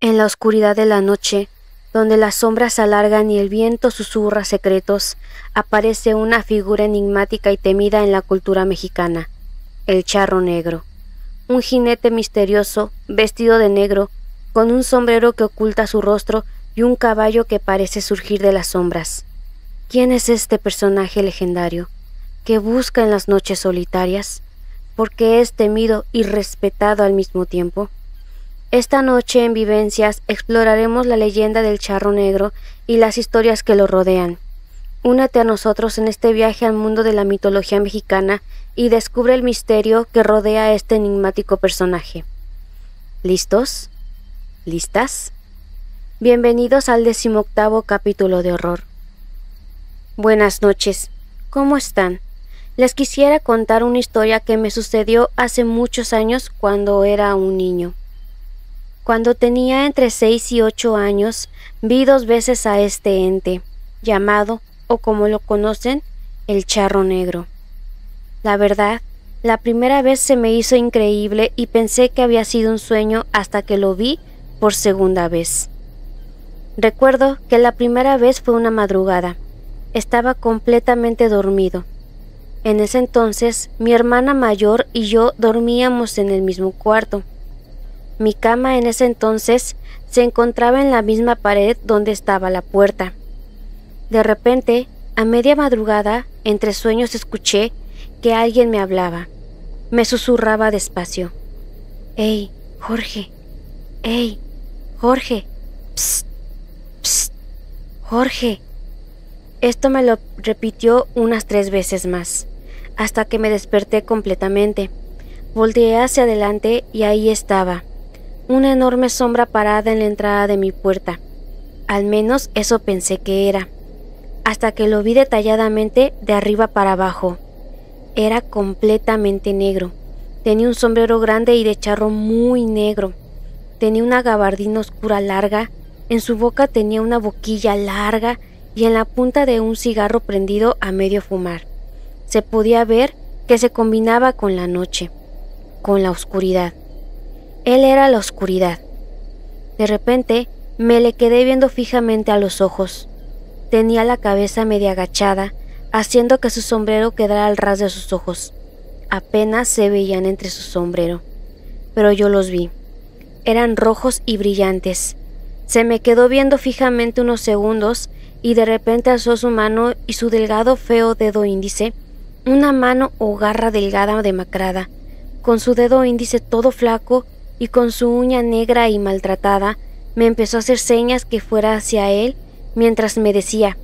En la oscuridad de la noche, donde las sombras se alargan y el viento susurra secretos, aparece una figura enigmática y temida en la cultura mexicana, el charro negro. Un jinete misterioso, vestido de negro, con un sombrero que oculta su rostro y un caballo que parece surgir de las sombras. ¿Quién es este personaje legendario que busca en las noches solitarias? ¿Por qué es temido y respetado al mismo tiempo? Esta noche en Vivencias exploraremos la leyenda del charro negro y las historias que lo rodean. Únete a nosotros en este viaje al mundo de la mitología mexicana y descubre el misterio que rodea a este enigmático personaje. ¿Listos? ¿Listas? Bienvenidos al 18º capítulo de horror. Buenas noches. ¿Cómo están? Les quisiera contar una historia que me sucedió hace muchos años cuando era un niño. Cuando tenía entre 6 y 8 años, vi 2 veces a este ente, llamado, o como lo conocen, el charro negro. La verdad, la primera vez se me hizo increíble y pensé que había sido un sueño hasta que lo vi por segunda vez. Recuerdo que la primera vez fue una madrugada. Estaba completamente dormido. En ese entonces, mi hermana mayor y yo dormíamos en el mismo cuarto. Mi cama en ese entonces se encontraba en la misma pared donde estaba la puerta. De repente, a media madrugada, entre sueños escuché que alguien me hablaba. Me susurraba despacio. «¡Ey, Jorge! ¡Ey, Jorge! ¡Psst! ¡Psst! ¡Jorge!». Esto me lo repitió unas 3 veces más, hasta que me desperté completamente. Volteé hacia adelante y ahí estaba, una enorme sombra parada en la entrada de mi puerta. Al menos eso pensé que era, hasta que lo vi detalladamente de arriba para abajo. Era completamente negro. Tenía un sombrero grande y de charro muy negro. Tenía una gabardina oscura larga, en su boca tenía una boquilla larga y en la punta de un cigarro prendido a medio fumar. Se podía ver que se combinaba con la noche, con la oscuridad. Él era la oscuridad. De repente, me le quedé viendo fijamente a los ojos. Tenía la cabeza media agachada, haciendo que su sombrero quedara al ras de sus ojos. Apenas se veían entre su sombrero, pero yo los vi. Eran rojos y brillantes. Se me quedó viendo fijamente unos segundos y de repente alzó su mano y su delgado feo dedo índice, una mano o garra delgada demacrada, con su dedo índice todo flaco y con su uña negra y maltratada, me empezó a hacer señas que fuera hacia él mientras me decía: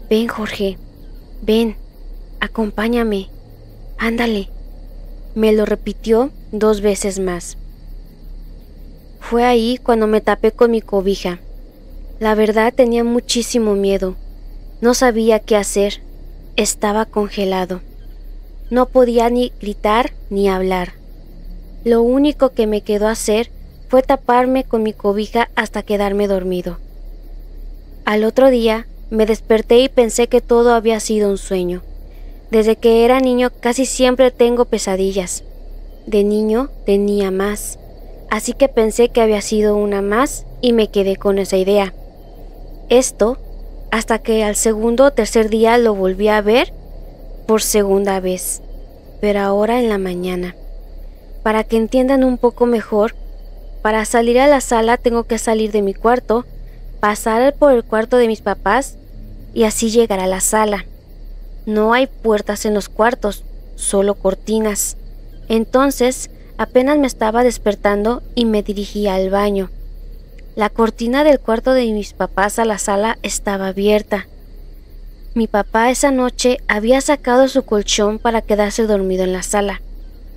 «Ven, Jorge, ven, acompáñame, ándale». Me lo repitió 2 veces más. Fue ahí cuando me tapé con mi cobija. La verdad tenía muchísimo miedo. No sabía qué hacer. Estaba congelado. No podía ni gritar ni hablar. Lo único que me quedó hacer fue taparme con mi cobija hasta quedarme dormido. Al otro día me desperté y pensé que todo había sido un sueño. Desde que era niño casi siempre tengo pesadillas. De niño tenía más, así que pensé que había sido una más y me quedé con esa idea. Esto hasta que al segundo o tercer día lo volví a ver por segunda vez, pero ahora en la mañana. Para que entiendan un poco mejor, para salir a la sala tengo que salir de mi cuarto, pasar por el cuarto de mis papás y así llegar a la sala. No hay puertas en los cuartos, solo cortinas. Entonces, apenas me estaba despertando y me dirigí al baño. La cortina del cuarto de mis papás a la sala estaba abierta. Mi papá esa noche había sacado su colchón para quedarse dormido en la sala,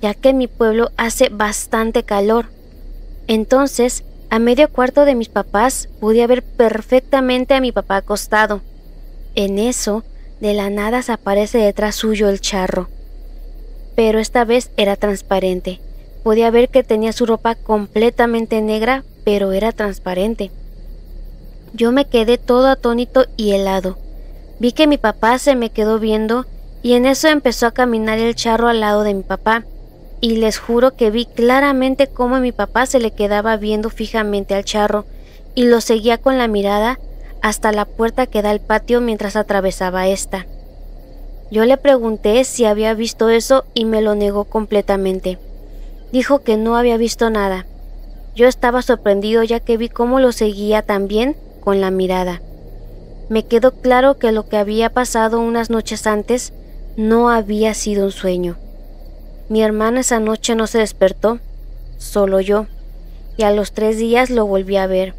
ya que en mi pueblo hace bastante calor. Entonces, a medio cuarto de mis papás podía ver perfectamente a mi papá acostado. En eso, de la nada se aparece detrás suyo el charro. Pero esta vez era transparente. Podía ver que tenía su ropa completamente negra, pero era transparente. Yo me quedé todo atónito y helado. Vi que mi papá se me quedó viendo y en eso empezó a caminar el charro al lado de mi papá. Y les juro que vi claramente cómo mi papá se le quedaba viendo fijamente al charro y lo seguía con la mirada hasta la puerta que da al patio mientras atravesaba esta. Yo le pregunté si había visto eso y me lo negó completamente. Dijo que no había visto nada. Yo estaba sorprendido ya que vi cómo lo seguía también con la mirada. Me quedó claro que lo que había pasado unas noches antes no había sido un sueño. Mi hermano esa noche no se despertó, solo yo, y a los 3 días lo volví a ver.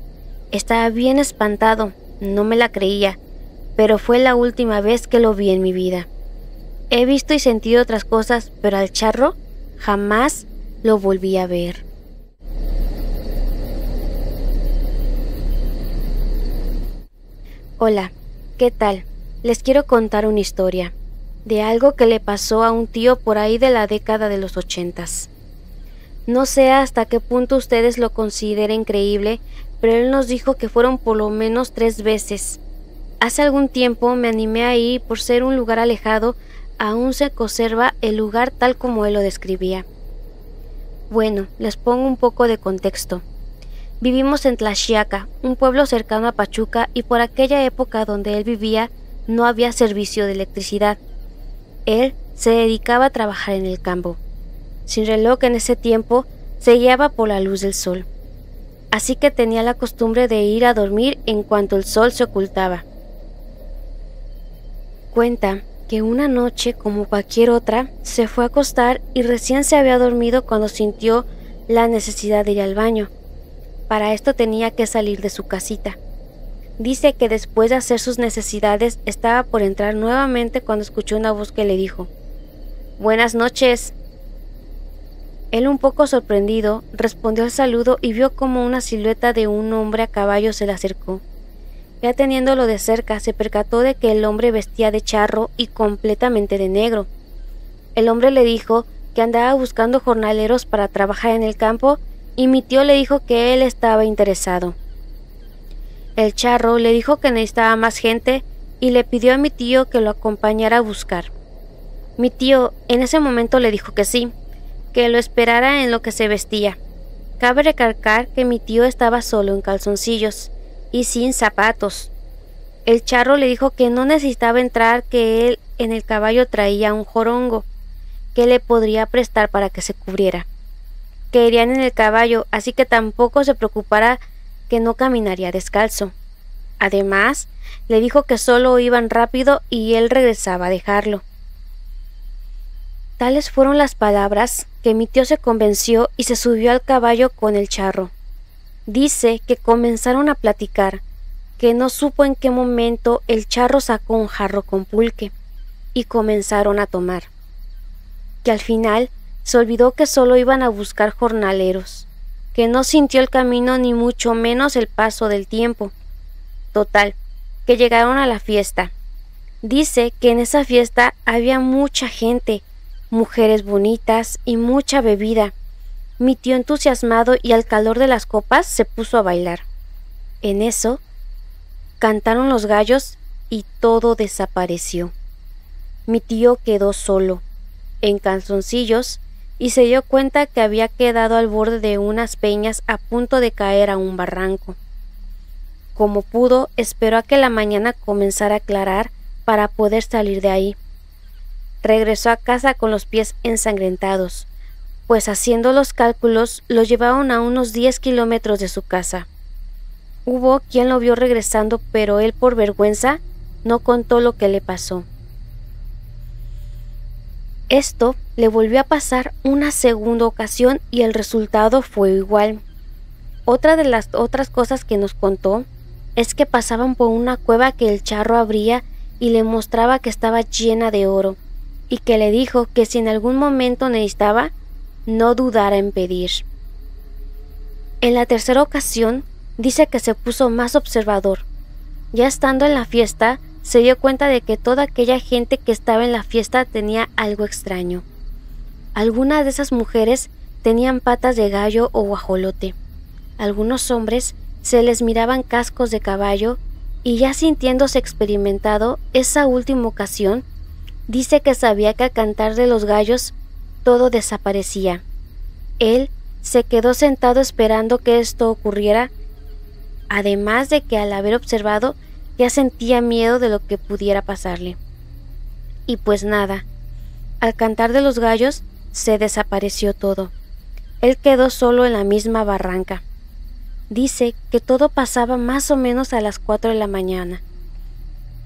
Estaba bien espantado, no me la creía, pero fue la última vez que lo vi en mi vida. He visto y sentido otras cosas, pero al charro jamás lo volví a ver. Hola, ¿qué tal? Les quiero contar una historia de algo que le pasó a un tío por ahí de la década de los 80s. No sé hasta qué punto ustedes lo consideren creíble, pero él nos dijo que fueron por lo menos 3 veces. Hace algún tiempo me animé a ir por ser un lugar alejado, aún se conserva el lugar tal como él lo describía. Bueno, les pongo un poco de contexto. Vivimos en Tlaxiaca, un pueblo cercano a Pachuca, y por aquella época donde él vivía no había servicio de electricidad. Él se dedicaba a trabajar en el campo. Sin reloj en ese tiempo, se guiaba por la luz del sol. Así que tenía la costumbre de ir a dormir en cuanto el sol se ocultaba. Cuenta que una noche, como cualquier otra, se fue a acostar y recién se había dormido cuando sintió la necesidad de ir al baño. Para esto tenía que salir de su casita. Dice que después de hacer sus necesidades estaba por entrar nuevamente cuando escuchó una voz que le dijo: «Buenas noches». Él, un poco sorprendido, respondió al saludo y vio como una silueta de un hombre a caballo se le acercó. Ya teniéndolo de cerca, se percató de que el hombre vestía de charro y completamente de negro. El hombre le dijo que andaba buscando jornaleros para trabajar en el campo y mi tío le dijo que él estaba interesado. El charro le dijo que necesitaba más gente y le pidió a mi tío que lo acompañara a buscar. Mi tío en ese momento le dijo que sí, que lo esperara en lo que se vestía. Cabe recalcar que mi tío estaba solo en calzoncillos y sin zapatos. El charro le dijo que no necesitaba entrar, que él en el caballo traía un jorongo que le podría prestar para que se cubriera, que irían en el caballo, así que tampoco se preocupara, que no caminaría descalzo. Además, le dijo que solo iban rápido y él regresaba a dejarlo. Tales fueron las palabras que mi tío se convenció y se subió al caballo con el charro. Dice que comenzaron a platicar, que no supo en qué momento el charro sacó un jarro con pulque y comenzaron a tomar, que al final se olvidó que solo iban a buscar jornaleros, que no sintió el camino ni mucho menos el paso del tiempo. Total, que llegaron a la fiesta. Dice que en esa fiesta había mucha gente, mujeres bonitas y mucha bebida. Mi tío, entusiasmado y al calor de las copas, se puso a bailar. En eso, cantaron los gallos y todo desapareció. Mi tío quedó solo, en calzoncillos, y se dio cuenta que había quedado al borde de unas peñas a punto de caer a un barranco. Como pudo, esperó a que la mañana comenzara a aclarar para poder salir de ahí. Regresó a casa con los pies ensangrentados, pues haciendo los cálculos lo llevaron a unos 10 kilómetros de su casa. Hubo quien lo vio regresando, pero él, por vergüenza, no contó lo que le pasó. Esto le volvió a pasar una segunda ocasión y el resultado fue igual. Otra de las otras cosas que nos contó es que pasaban por una cueva que el charro abría y le mostraba que estaba llena de oro, y que le dijo que si en algún momento necesitaba, no dudara en pedir. En la tercera ocasión, dice que se puso más observador. Ya estando en la fiesta, se dio cuenta de que toda aquella gente que estaba en la fiesta tenía algo extraño. Algunas de esas mujeres tenían patas de gallo o guajolote. Algunos hombres se les miraban cascos de caballo, y ya sintiéndose experimentado esa última ocasión, dice que sabía que al cantar de los gallos todo desaparecía. Él se quedó sentado esperando que esto ocurriera, además de que al haber observado ya sentía miedo de lo que pudiera pasarle. Y pues nada, al cantar de los gallos se desapareció todo. Él quedó solo en la misma barranca. Dice que todo pasaba más o menos a las 4 de la mañana.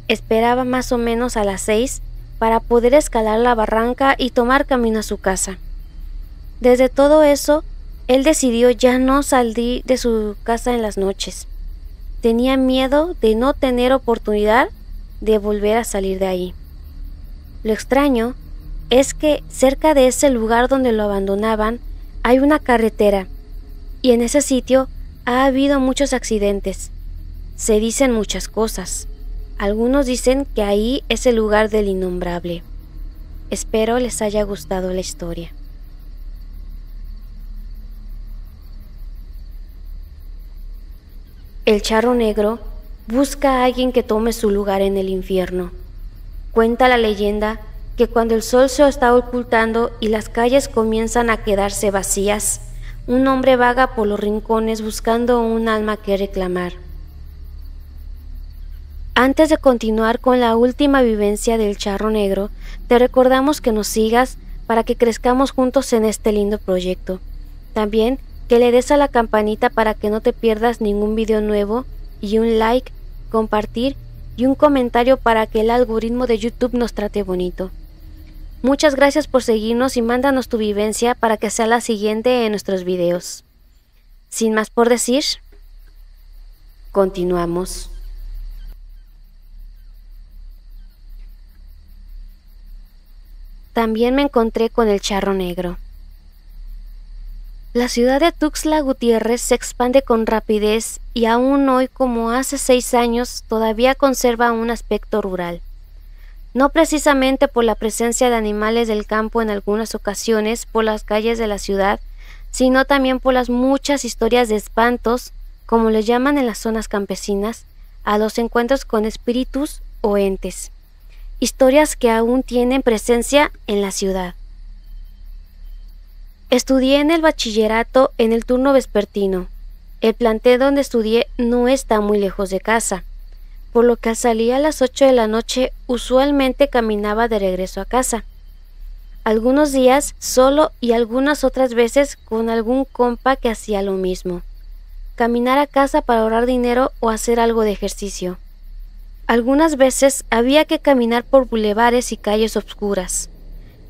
Esperaba más o menos a las 6 para poder escalar la barranca y tomar camino a su casa. Desde todo eso, él decidió ya no salir de su casa en las noches. Tenía miedo de no tener oportunidad de volver a salir de ahí. Lo extraño es que cerca de ese lugar donde lo abandonaban hay una carretera, y en ese sitio ha habido muchos accidentes. Se dicen muchas cosas. Algunos dicen que ahí es el lugar del innombrable. Espero les haya gustado la historia. El charro negro busca a alguien que tome su lugar en el infierno. Cuenta la leyenda que cuando el sol se está ocultando y las calles comienzan a quedarse vacías, un hombre vaga por los rincones buscando un alma que reclamar. Antes de continuar con la última vivencia del charro negro, te recordamos que nos sigas para que crezcamos juntos en este lindo proyecto. También que le des a la campanita para que no te pierdas ningún video nuevo, y un like, compartir y un comentario para que el algoritmo de YouTube nos trate bonito. Muchas gracias por seguirnos y mándanos tu vivencia para que sea la siguiente en nuestros videos. Sin más por decir, continuamos. También me encontré con el charro negro. La ciudad de Tuxtla Gutiérrez se expande con rapidez y aún hoy, como hace 6 años, todavía conserva un aspecto rural. No precisamente por la presencia de animales del campo en algunas ocasiones por las calles de la ciudad, sino también por las muchas historias de espantos, como les llaman en las zonas campesinas, a los encuentros con espíritus o entes. Historias que aún tienen presencia en la ciudad. Estudié en el bachillerato en el turno vespertino. El plantel donde estudié no está muy lejos de casa, por lo que al salir a las 8 de la noche usualmente caminaba de regreso a casa. Algunos días solo y algunas otras veces con algún compa que hacía lo mismo. Caminar a casa para ahorrar dinero o hacer algo de ejercicio. Algunas veces había que caminar por bulevares y calles obscuras.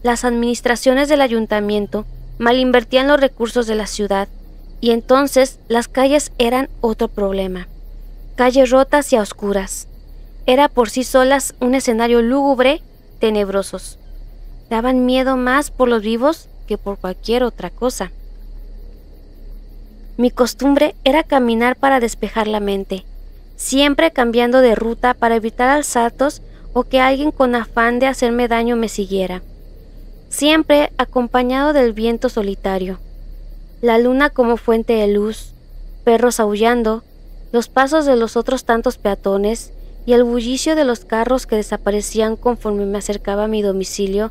Las administraciones del ayuntamiento malinvertían los recursos de la ciudad, y entonces las calles eran otro problema. Calles rotas y a oscuras. Era por sí solas un escenario lúgubre, tenebrosos. Daban miedo más por los vivos que por cualquier otra cosa. Mi costumbre era caminar para despejar la mente, siempre cambiando de ruta para evitar asaltos o que alguien con afán de hacerme daño me siguiera. Siempre acompañado del viento solitario, la luna como fuente de luz, perros aullando, los pasos de los otros tantos peatones y el bullicio de los carros que desaparecían conforme me acercaba a mi domicilio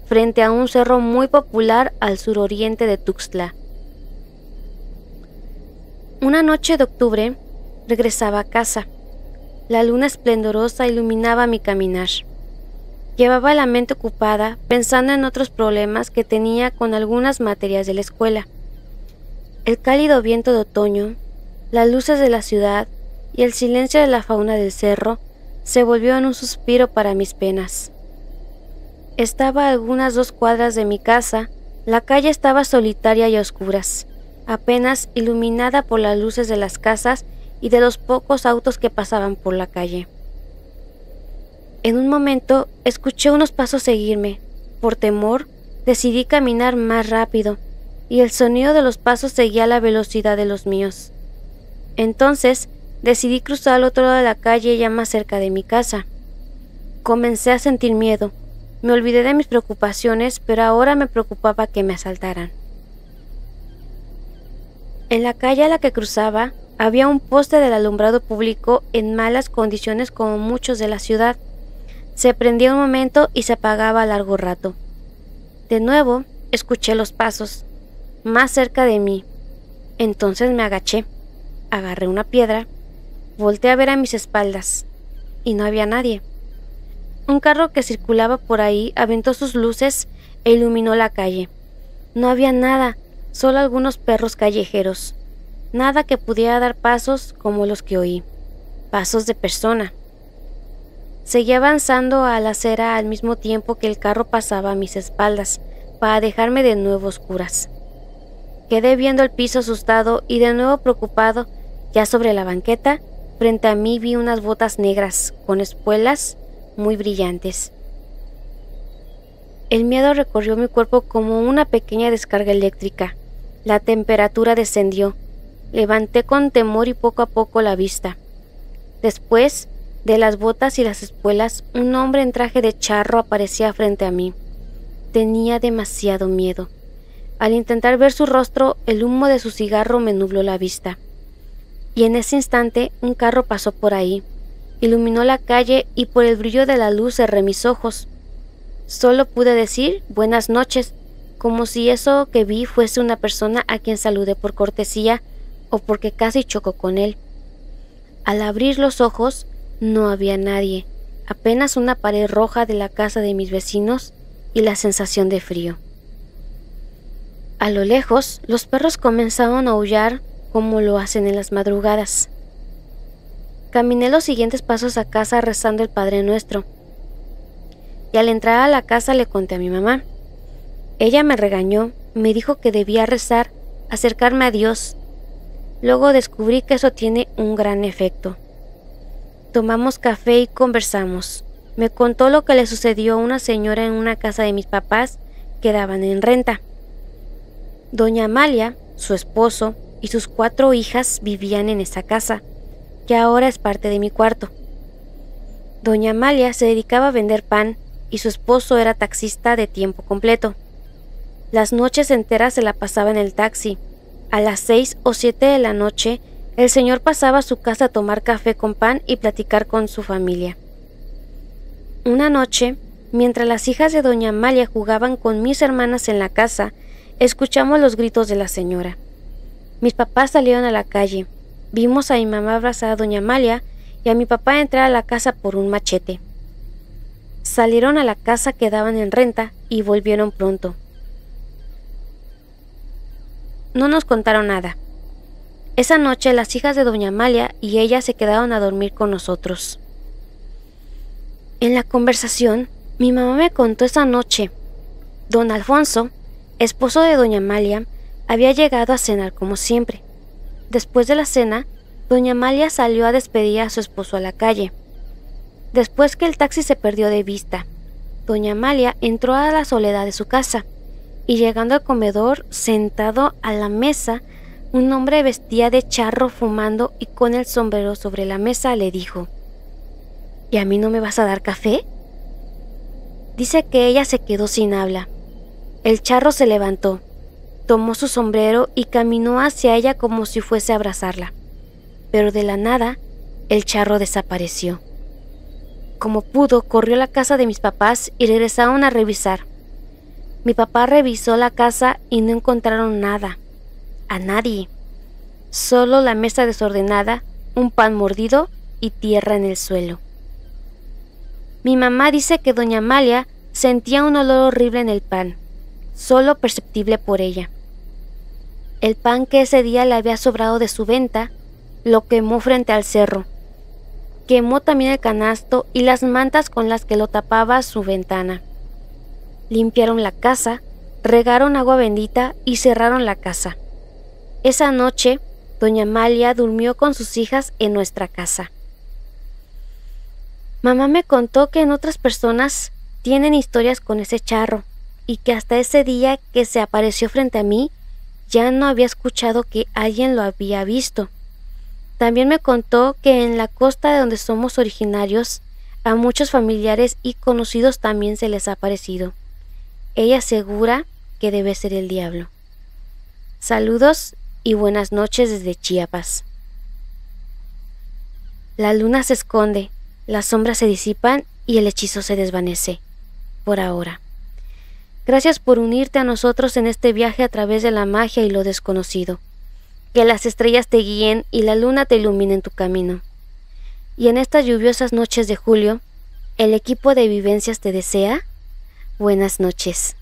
frente a un cerro muy popular al suroriente de Tuxtla. Una noche de octubre regresaba a casa. La luna esplendorosa iluminaba mi caminar. Llevaba la mente ocupada pensando en otros problemas que tenía con algunas materias de la escuela. El cálido viento de otoño, las luces de la ciudad y el silencio de la fauna del cerro se volvió en un suspiro para mis penas. Estaba a algunas 2 cuadras de mi casa, la calle estaba solitaria y a oscuras, apenas iluminada por las luces de las casas y de los pocos autos que pasaban por la calle. En un momento escuché unos pasos seguirme. Por temor, decidí caminar más rápido, y el sonido de los pasos seguía la velocidad de los míos. Entonces, decidí cruzar al otro lado de la calle ya más cerca de mi casa. Comencé a sentir miedo. Me olvidé de mis preocupaciones, pero ahora me preocupaba que me asaltaran. En la calle a la que cruzaba, había un poste del alumbrado público en malas condiciones como muchos de la ciudad. Se prendía un momento y se apagaba a largo rato. De nuevo, escuché los pasos, más cerca de mí. Entonces me agaché, agarré una piedra Volteé a ver a mis espaldas, y no había nadie. Un carro que circulaba por ahí aventó sus luces e iluminó la calle. No había nada, solo algunos perros callejeros. Nada que pudiera dar pasos como los que oí. Pasos de persona. Seguí avanzando a la acera al mismo tiempo que el carro pasaba a mis espaldas, para dejarme de nuevo a oscuras. Quedé viendo el piso asustado y de nuevo preocupado. Ya sobre la banqueta, frente a mí vi unas botas negras, con espuelas muy brillantes. El miedo recorrió mi cuerpo como una pequeña descarga eléctrica. La temperatura descendió. Levanté con temor y poco a poco la vista. Después de las botas y las espuelas, un hombre en traje de charro aparecía frente a mí. Tenía demasiado miedo. Al intentar ver su rostro, el humo de su cigarro me nubló la vista. Y en ese instante, un carro pasó por ahí. Iluminó la calle y por el brillo de la luz cerré mis ojos. Solo pude decir buenas noches, como si eso que vi fuese una persona a quien saludé por cortesía o porque casi chocó con él. Al abrir los ojos, no había nadie, apenas una pared roja de la casa de mis vecinos y la sensación de frío. A lo lejos, los perros comenzaron a aullar como lo hacen en las madrugadas. Caminé los siguientes pasos a casa rezando el Padre Nuestro. Y al entrar a la casa le conté a mi mamá. Ella me regañó, me dijo que debía rezar, acercarme a Dios. Luego descubrí que eso tiene un gran efecto. Tomamos café y conversamos. Me contó lo que le sucedió a una señora en una casa de mis papás que daban en renta. Doña Amalia, su esposo y sus 4 hijas vivían en esa casa, que ahora es parte de mi cuarto. Doña Amalia se dedicaba a vender pan y su esposo era taxista de tiempo completo. Las noches enteras se la pasaba en el taxi. A las 6 o 7 de la noche, el señor pasaba a su casa a tomar café con pan y platicar con su familia. Una noche, mientras las hijas de doña Amalia jugaban con mis hermanas en la casa, escuchamos los gritos de la señora. Mis papás salieron a la calle. Vimos a mi mamá abrazar a doña Amalia y a mi papá entrar a la casa por un machete. Salieron a la casa que daban en renta y volvieron pronto. No nos contaron nada. Esa noche las hijas de doña Amalia y ella se quedaron a dormir con nosotros. En la conversación, mi mamá me contó esa noche. Don Alfonso, esposo de doña Amalia, había llegado a cenar como siempre. Después de la cena, doña Amalia salió a despedir a su esposo a la calle. Después que el taxi se perdió de vista, doña Amalia entró a la soledad de su casa y llegando al comedor, sentado a la mesa, un hombre vestía de charro fumando y con el sombrero sobre la mesa le dijo: ¿Y a mí no me vas a dar café? Dice que ella se quedó sin habla. El charro se levantó, tomó su sombrero y caminó hacia ella como si fuese a abrazarla. Pero de la nada, el charro desapareció. Como pudo, corrió a la casa de mis papás y regresaron a revisar. Mi papá revisó la casa y no encontraron nada, a nadie. Solo la mesa desordenada, un pan mordido y tierra en el suelo. Mi mamá dice que doña Amalia sentía un olor horrible en el pan, solo perceptible por ella. El pan que ese día le había sobrado de su venta, lo quemó frente al cerro. Quemó también el canasto y las mantas con las que lo tapaba su ventana. Limpiaron la casa, regaron agua bendita y cerraron la casa. Esa noche, doña Amalia durmió con sus hijas en nuestra casa. Mamá me contó que en otras personas tienen historias con ese charro y que hasta ese día que se apareció frente a mí, ya no había escuchado que alguien lo había visto. También me contó que en la costa de donde somos originarios, a muchos familiares y conocidos también se les ha aparecido. Ella asegura que debe ser el diablo. Saludos y buenas noches desde Chiapas. La luna se esconde, las sombras se disipan y el hechizo se desvanece, por ahora. Gracias por unirte a nosotros en este viaje a través de la magia y lo desconocido. Que las estrellas te guíen y la luna te ilumine en tu camino. Y en estas lluviosas noches de julio, el equipo de Vivencias te desea buenas noches.